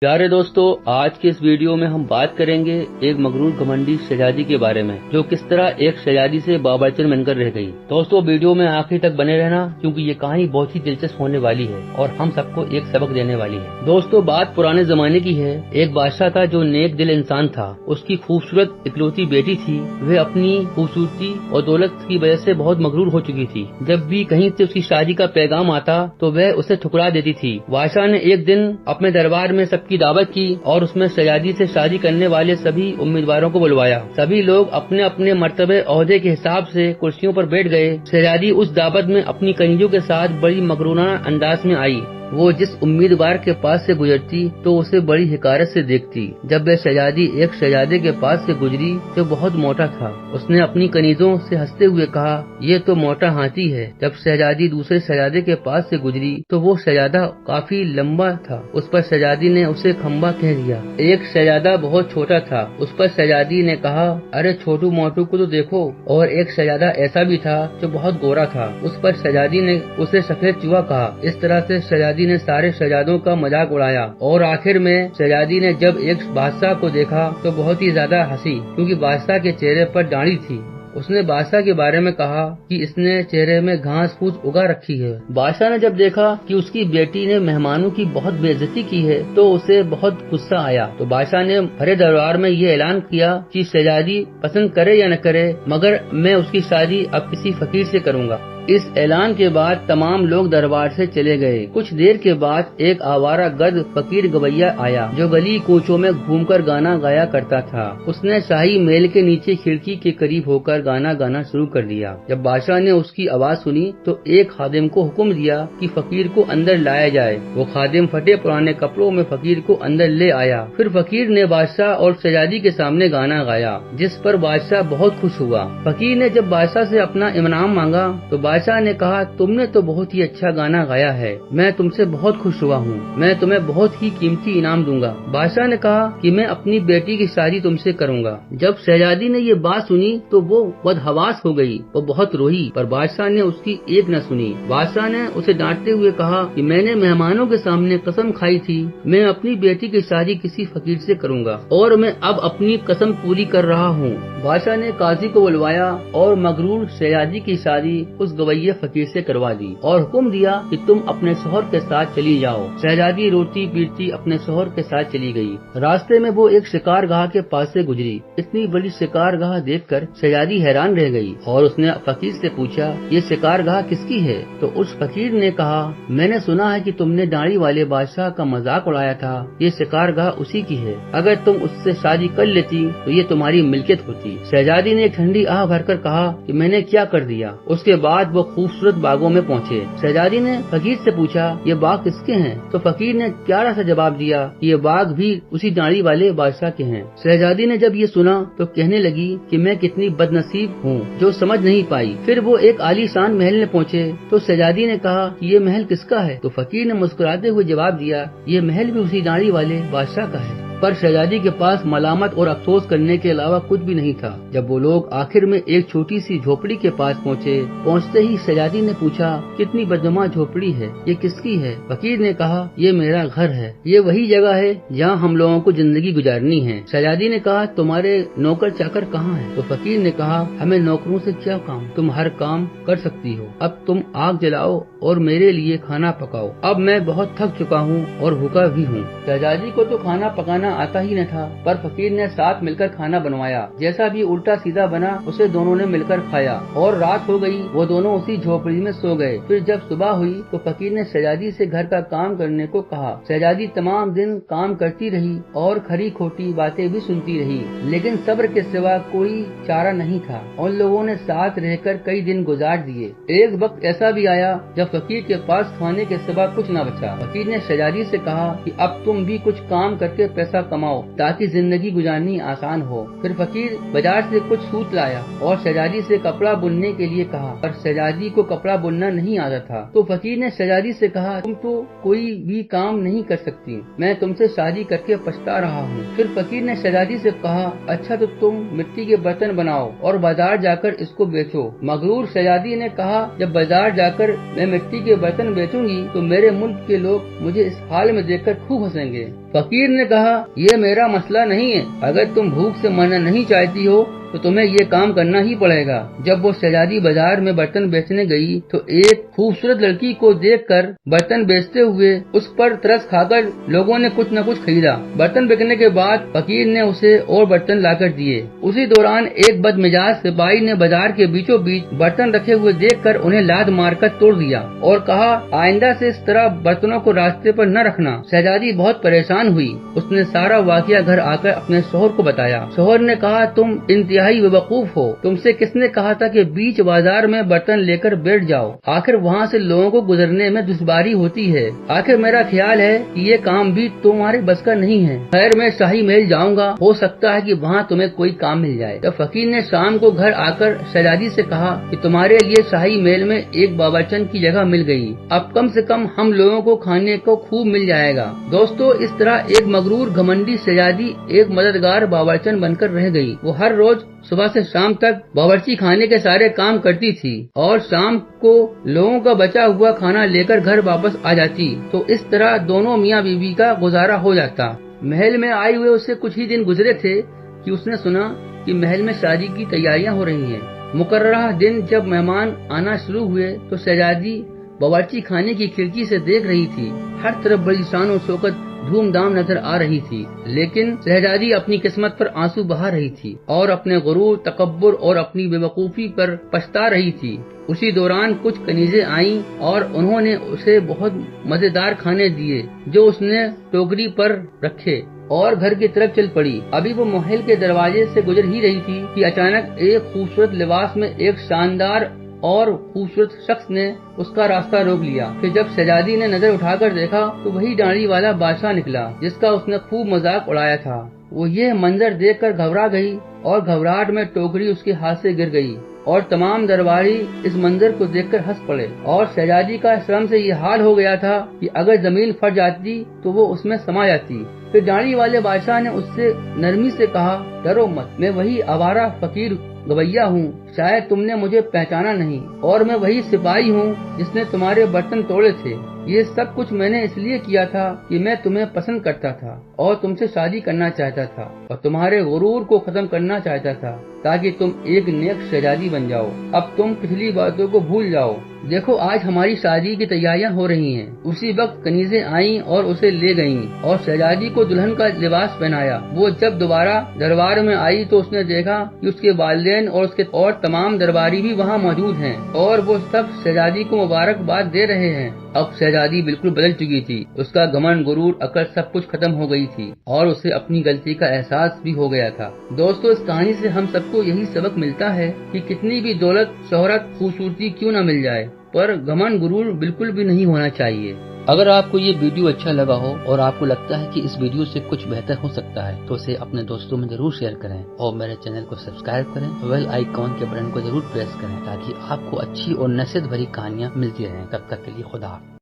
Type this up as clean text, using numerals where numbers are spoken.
प्यारे दोस्तों, आज के इस वीडियो में हम बात करेंगे एक मगरूर घमंडी शहजादी के बारे में, जो किस तरह एक शहजादी से बाबरचन बनकर रह गई। दोस्तों, वीडियो में आखिर तक बने रहना, क्योंकि ये कहानी बहुत ही दिलचस्प होने वाली है और हम सबको एक सबक देने वाली है। दोस्तों, बात पुराने जमाने की है। एक बादशाह था जो नेक दिल इंसान था। उसकी खूबसूरत इकलौती बेटी थी। वह अपनी खूबसूरती और दौलत की वजह से बहुत मगरूर हो चुकी थी। जब भी कहीं से उसकी शादी का पैगाम आता तो वह उसे ठुकरा देती थी। बादशाह ने एक दिन अपने दरबार में सबकी दावत की और उसमें शहजादी से शादी करने वाले सभी उम्मीदवारों को बुलवाया। सभी लोग अपने अपने मर्तबे ओहदे के हिसाब से कुर्सियों पर बैठ गए। शहजादी उस दावत में अपनी कनीजों के साथ बड़ी मगरूराना अंदाज में आई। वो जिस उम्मीदवार के पास से गुजरती तो उसे बड़ी हिकारत से देखती। जब वह शहजादी एक शहजादे के पास से गुजरी जो बहुत मोटा था, उसने अपनी कनीजों से हंसते हुए कहा, ये तो मोटा हाथी है। जब शहजादी दूसरे शहजादे के पास से गुजरी तो वो शहजादा काफी लंबा था। उस पर शहजादी ने उसे खम्बा कह दिया। एक शहजादा बहुत छोटा था। उस पर शहजादी ने कहा, अरे छोटू मोटू को तो देखो। और एक शहजादा ऐसा भी था जो बहुत गोरा था। उस पर शहजादी ने उसे सफेद चूहा कहा। इस तरह से शहजादी ने सारे शहजादों का मजाक उड़ाया और आखिर में शहजादी ने जब एक बादशाह को देखा तो बहुत ही ज्यादा हंसी, क्योंकि बादशाह के चेहरे पर दाढ़ी थी। उसने बादशाह के बारे में कहा कि इसने चेहरे में घास फूस उगा रखी है। बादशाह ने जब देखा कि उसकी बेटी ने मेहमानों की बहुत बेइज्जती की है तो उसे बहुत गुस्सा आया। तो बादशाह ने भरे दरबार में ये ऐलान किया कि शहजादी पसंद करे या न करे, मगर मैं उसकी शादी अब किसी फकीर से करूँगा। इस ऐलान के बाद तमाम लोग दरबार से चले गए। कुछ देर के बाद एक आवारा गध फकीर गवैया आया, जो गली कूचों में घूमकर गाना गाया करता था। उसने शाही महल के नीचे खिड़की के करीब होकर गाना गाना शुरू कर दिया। जब बादशाह ने उसकी आवाज सुनी तो एक खादिम को हुक्म दिया कि फकीर को अंदर लाया जाए। वो खादिम फटे पुराने कपड़ों में फकीर को अंदर ले आया। फिर फकीर ने बादशाह और शहजादी के सामने गाना गाया, जिस पर बादशाह बहुत खुश हुआ। फकीर ने जब बादशाह से अपना इनाम मांगा तो बादशाह ने कहा, तुमने तो बहुत ही अच्छा गाना गाया है, मैं तुमसे बहुत खुश हुआ हूँ, मैं तुम्हें बहुत ही कीमती इनाम दूंगा। बादशाह ने कहा कि मैं अपनी बेटी की शादी तुमसे करूंगा। जब शहजादी ने ये बात सुनी तो वो बदहवास हो गई, वो बहुत रोई, पर बादशाह ने उसकी एक न सुनी। बादशाह ने उसे डांटते हुए कहा कि मैंने मेहमानों के सामने कसम खाई थी, मैं अपनी बेटी की शादी किसी फकीर से करूंगा और मैं अब अपनी कसम पूरी कर रहा हूँ। बादशाह ने काजी को बुलवाया और मगरूर शहजादी की शादी उस गवैये फकीर से करवा दी और हुक्म दिया कि तुम अपने शौहर के साथ चली जाओ। शहजादी रोती पीटती अपने शौहर के साथ चली गई। रास्ते में वो एक शिकारगाह के पास से गुजरी। इतनी बड़ी शिकारगाह देखकर शहजादी हैरान रह गई और उसने फकीर से पूछा, ये शिकारगाह किसकी है? तो उस फकीर ने कहा, मैंने सुना है कि तुमने दाढ़ी वाले बादशाह का मजाक उड़ाया था, ये शिकारगाह उसी की है। अगर तुम उससे शादी कर लेती तो ये तुम्हारी मिल्कियत होती। शहजादी ने ठंडी आह भरकर कहा कि मैंने क्या कर दिया। उसके बाद वो खूबसूरत बागों में पहुँचे। शहजादी ने फकीर से पूछा, ये बाग किसके हैं? तो फकीर ने प्यारा सा जवाब दिया कि ये बाग भी उसी दाढ़ी वाले बादशाह के हैं। शहजादी ने जब ये सुना तो कहने लगी कि मैं कितनी बदनसीब हूँ जो समझ नहीं पाई। फिर वो एक आलीशान महल में पहुँचे तो शहजादी ने कहा कि ये महल किसका है? तो फकीर ने मुस्कुराते हुए जवाब दिया, ये महल भी उसी दाढ़ी वाले बादशाह का है। पर शहजादी के पास मलामत और अफसोस करने के अलावा कुछ भी नहीं था। जब वो लोग आखिर में एक छोटी सी झोपड़ी के पास पहुँचे, पहुँचते ही शहजादी ने पूछा, कितनी बदनुमा झोपड़ी है, ये किसकी है? फकीर ने कहा, ये मेरा घर है, ये वही जगह है जहाँ हम लोगों को जिंदगी गुजारनी है। शहजादी ने कहा, तुम्हारे नौकर चाकर कहाँ हैं? तो फकीर ने कहा, हमें नौकरों से क्या काम, तुम हर काम कर सकती हो। अब तुम आग जलाओ और मेरे लिए खाना पकाओ। अब मैं बहुत थक चुका हूँ और भूखा भी हूँ। शहजादी को तो खाना पकाना आता ही न था, पर फकीर ने साथ मिलकर खाना बनवाया। जैसा भी उल्टा सीधा बना उसे दोनों ने मिलकर खाया और रात हो गई। वो दोनों उसी झोपड़ी में सो गए। फिर जब सुबह हुई तो फकीर ने शहजादी से घर का काम करने को कहा। शहजादी तमाम दिन काम करती रही और खरी खोटी बातें भी सुनती रही, लेकिन सब्र के सिवा कोई चारा नहीं था। उन लोगों ने साथ रहकर कई दिन गुजार दिए। एक वक्त ऐसा भी आया जब फकीर के पास खाने के सिवा कुछ न बचा। फकीर ने शहजादी से कहा कि अब तुम भी कुछ काम करके पैसा कमाओ ताकि जिंदगी गुजारनी आसान हो। फिर फकीर बाजार से कुछ सूत लाया और शहजादी से कपड़ा बुनने के लिए कहा, पर शहजादी को कपड़ा बुनना नहीं आता था। तो फकीर ने शहजादी से कहा, तुम तो कोई भी काम नहीं कर सकती, मैं तुमसे शादी करके पछता रहा हूँ। फिर फकीर ने शहजादी से कहा, अच्छा तो तुम मिट्टी के बर्तन बनाओ और बाजार जाकर इसको बेचो। मगरूर शहजादी ने कहा, जब बाजार जाकर मैं मिट्टी के बर्तन बेचूंगी तो मेरे मुल्क के लोग मुझे इस हाल में देखकर खूब हंसेंगे। फकीर ने कहा, ये मेरा मसला नहीं है, अगर तुम भूख से मरना नहीं चाहती हो तो तुम्हें ये काम करना ही पड़ेगा। जब वो शहजादी बाजार में बर्तन बेचने गई तो एक खूबसूरत लड़की को देखकर बर्तन बेचते हुए उस पर तरस खाकर लोगों ने कुछ न कुछ खरीदा। बर्तन बिकने के बाद फकीर ने उसे और बर्तन लाकर दिए। उसी दौरान एक बदमिजाज सिपाही ने बाजार के बीचों बीच बर्तन रखे हुए देखकर उन्हें लात मारकर तोड़ दिया और कहा, आइंदा से इस तरह बर्तनों को रास्ते पर न रखना। शहजादी बहुत परेशान हुई। उसने सारा वाकया घर आकर अपने शोहर को बताया। शोहर ने कहा, तुम इंतहाई बेवकूफ हो, तुमसे किसने कहा था कि बीच बाजार में बर्तन लेकर बैठ जाओ, आखिर वहाँ से लोगों को गुजरने में दुश्वारी होती है। आखिर मेरा ख्याल है कि ये काम भी तुम्हारे बस का नहीं है। खैर, मैं शाही महल जाऊंगा, हो सकता है कि वहाँ तुम्हें कोई काम मिल जाए। तब फकीर ने शाम को घर आकर शहजादी से कहा कि तुम्हारे लिए शाही महल में एक बावर्चन की जगह मिल गई, अब कम से कम हम लोगों को खाने को खूब मिल जाएगा। दोस्तों, इस तरह एक मगरूर घमंडी शहजादी एक मददगार बावर्चन बनकर रह गई। वो हर रोज सुबह से शाम तक बावर्ची खाने के सारे काम करती थी और शाम को लोगों का बचा हुआ खाना लेकर घर वापस आ जाती। तो इस तरह दोनों मियाँ बीवी का गुजारा हो जाता। महल में आए हुए उससे कुछ ही दिन गुजरे थे कि उसने सुना कि महल में शादी की तैयारियां हो रही हैं। मुकर्ररा दिन जब मेहमान आना शुरू हुए तो शहजादी बावर्ची खाने की खिड़की से देख रही थी। हर तरफ बड़ी शान और शौकत धूमधाम नजर आ रही थी, लेकिन शहजादी अपनी किस्मत पर आंसू बहा रही थी और अपने गुरूर, तकब्बुर और अपनी बेवकूफी पर पछता रही थी। उसी दौरान कुछ कनीजें आईं और उन्होंने उसे बहुत मजेदार खाने दिए जो उसने टोकरी पर रखे और घर की तरफ चल पड़ी। अभी वो महल के दरवाजे से गुजर ही रही थी कि अचानक एक खूबसूरत लिबास में एक शानदार और खूबसूरत शख्स ने उसका रास्ता रोक लिया। फिर जब शहजादी ने नजर उठाकर देखा तो वही दाढ़ी वाला बादशाह निकला जिसका उसने खूब मजाक उड़ाया था। वो यह मंजर देखकर घबरा गई और घबराहट में टोकरी उसके हाथ से गिर गई और तमाम दरबारी इस मंजर को देखकर हंस पड़े। और शहजादी का शर्म से ये हाल हो गया था कि अगर जमीन फट जाती तो वो उसमें समा जाती। फिर दाढ़ी वाले बादशाह ने उससे नरमी से कहा, डरो मत, मैं वही आवारा फकीर गवैया हूँ, शायद तुमने मुझे पहचाना नहीं, और मैं वही सिपाही हूँ जिसने तुम्हारे बर्तन तोड़े थे। ये सब कुछ मैंने इसलिए किया था कि मैं तुम्हें पसंद करता था और तुमसे शादी करना चाहता था और तुम्हारे गुरूर को खत्म करना चाहता था ताकि तुम एक नेक शहजादी बन जाओ। अब तुम पिछली बातों को भूल जाओ। देखो, आज हमारी शादी की तैयारियां हो रही हैं। उसी वक्त कनीजें आईं और उसे ले गईं और शहजादी को दुल्हन का लिबास पहनाया। वो जब दोबारा दरबार में आई तो उसने देखा कि उसके वालिदैन और तमाम दरबारी भी वहाँ मौजूद हैं और वो सब शहजादी को मुबारकबाद दे रहे हैं। अब शहजादी बिल्कुल बदल चुकी थी। उसका घमंड, गुरूर, अकड़ सब कुछ खत्म हो गई थी और उसे अपनी गलती का एहसास भी हो गया था। दोस्तों, इस कहानी से हम सबको यही सबक मिलता है कि कितनी भी दौलत, शोहरत, खूबसूरती क्यों न मिल जाए, पर घमंड, गुरूर बिल्कुल भी नहीं होना चाहिए। अगर आपको ये वीडियो अच्छा लगा हो और आपको लगता है कि इस वीडियो से कुछ बेहतर हो सकता है तो इसे अपने दोस्तों में जरूर शेयर करें और मेरे चैनल को सब्सक्राइब करें, बेल आइकॉन के बटन को जरूर प्रेस करें ताकि आपको अच्छी और नसीहत भरी कहानियाँ मिलती रहें। तब तक के लिए खुदा।